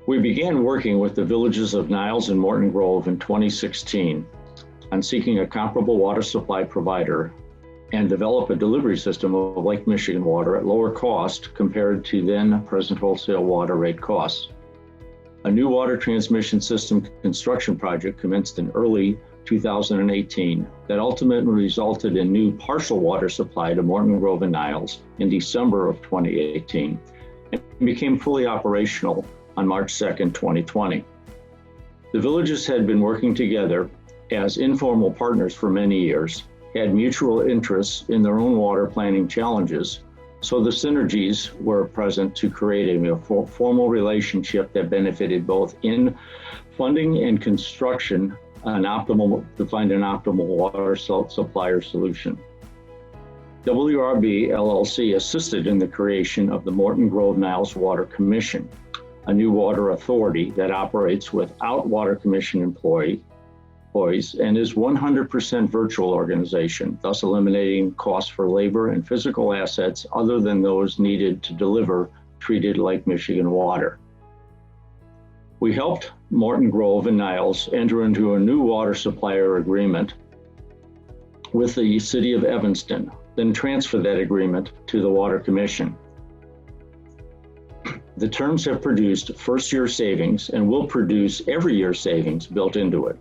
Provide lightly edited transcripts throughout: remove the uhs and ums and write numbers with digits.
We began working with the villages of Niles and Morton Grove in 2016 on seeking a comparable water supply provider and develop a delivery system of Lake Michigan water at lower cost compared to then present wholesale water rate costs. A new water transmission system construction project commenced in early 2018 that ultimately resulted in new partial water supply to Morton Grove and Niles in December of 2018 and became fully operational on March 2nd, 2020. The villages had been working together as informal partners for many years, had mutual interests in their own water planning challenges, so the synergies were present to create a formal relationship that benefited both in funding and construction to find an optimal water supplier solution. WRB LLC assisted in the creation of the Morton Grove Niles Water Commission, a new water authority that operates without Water Commission employees and is 100% virtual organization, thus eliminating costs for labor and physical assets other than those needed to deliver treated Lake Michigan water. We helped Morton Grove and Niles enter into a new water supplier agreement with the City of Evanston, then transfer that agreement to the Water Commission. The terms have produced first-year savings and will produce every year savings built into it.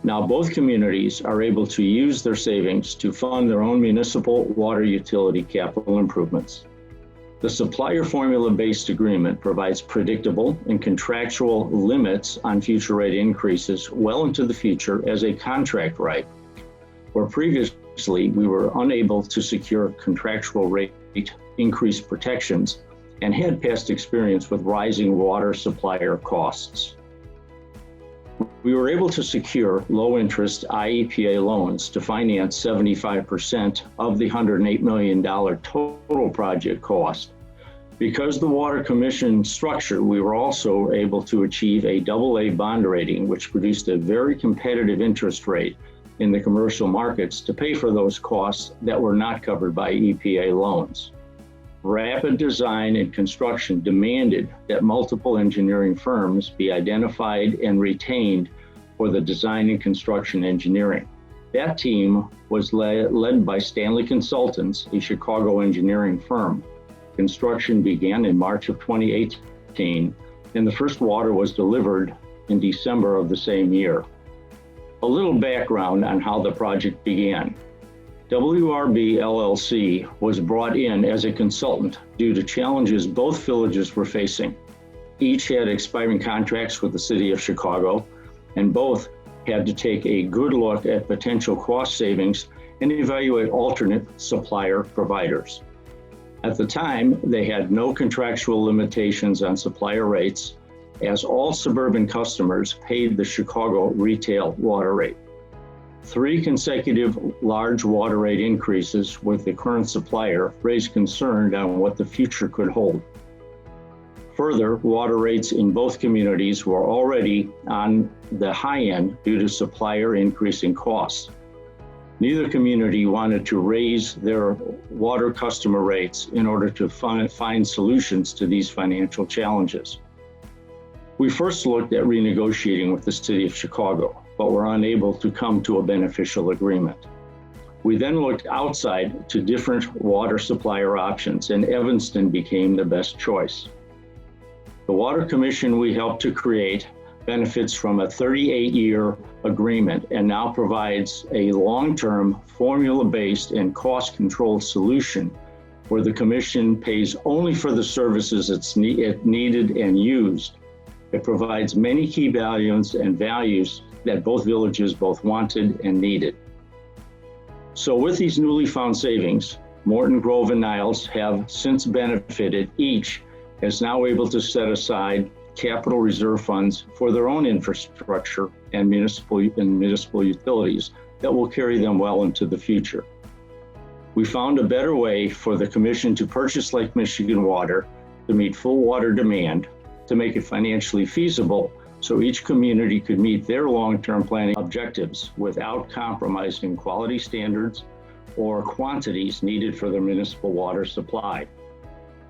Now both communities are able to use their savings to fund their own municipal water utility capital improvements. The supplier formula-based agreement provides predictable and contractual limits on future rate increases well into the future as a contract right, where previously we were unable to secure contractual rate increase protections and had past experience with rising water supplier costs. We were able to secure low-interest IEPA loans to finance 75% of the $108 million total project cost. Because the Water Commission structure, we were also able to achieve a AA bond rating, which produced a very competitive interest rate in the commercial markets to pay for those costs that were not covered by EPA loans. Rapid design and construction demanded that multiple engineering firms be identified and retained for the design and construction engineering. That team was led by Stanley Consultants, a Chicago engineering firm. Construction began in March of 2018, and the first water was delivered in December of the same year. A little background on how the project began. WRB LLC was brought in as a consultant due to challenges both villages were facing. Each had expiring contracts with the City of Chicago, and both had to take a good look at potential cost savings and evaluate alternate supplier providers. At the time, they had no contractual limitations on supplier rates, as all suburban customers paid the Chicago retail water rate. 3 consecutive large water rate increases with the current supplier raised concern on what the future could hold. Further, water rates in both communities were already on the high end due to supplier increasing costs. Neither community wanted to raise their water customer rates in order to find solutions to these financial challenges. We first looked at renegotiating with the City of Chicago, but were unable to come to a beneficial agreement. We then looked outside to different water supplier options, and Evanston became the best choice. The Water Commission we helped to create benefits from a 38-year agreement and now provides a long-term formula-based and cost-controlled solution where the Commission pays only for the services it needed and used. It provides many key values that both villages both wanted and needed. So with these newly found savings, Morton Grove and Niles have since benefited. Each is now able to set aside capital reserve funds for their own infrastructure and municipal utilities that will carry them well into the future. We found a better way for the Commission to purchase Lake Michigan water to meet full water demand, to make it financially feasible so each community could meet their long-term planning objectives without compromising quality standards or quantities needed for their municipal water supply.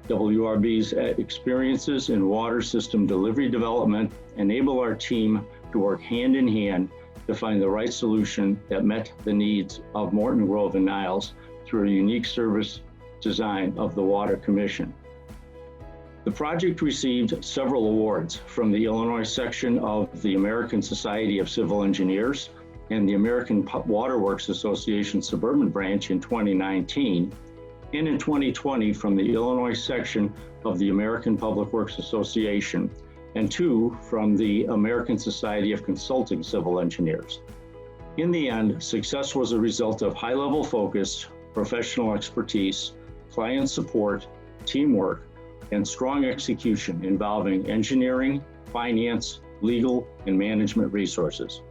WRB's experiences in water system delivery development enable our team to work hand in hand to find the right solution that met the needs of Morton Grove and Niles through a unique service design of the Water Commission. The project received several awards from the Illinois section of the American Society of Civil Engineers and the American Waterworks Association Suburban Branch in 2019, and in 2020 from the Illinois section of the American Public Works Association, and 2 from the American Society of Consulting Civil Engineers. In the end, success was a result of high-level focus, professional expertise, client support, teamwork, and strong execution involving engineering, finance, legal, and management resources.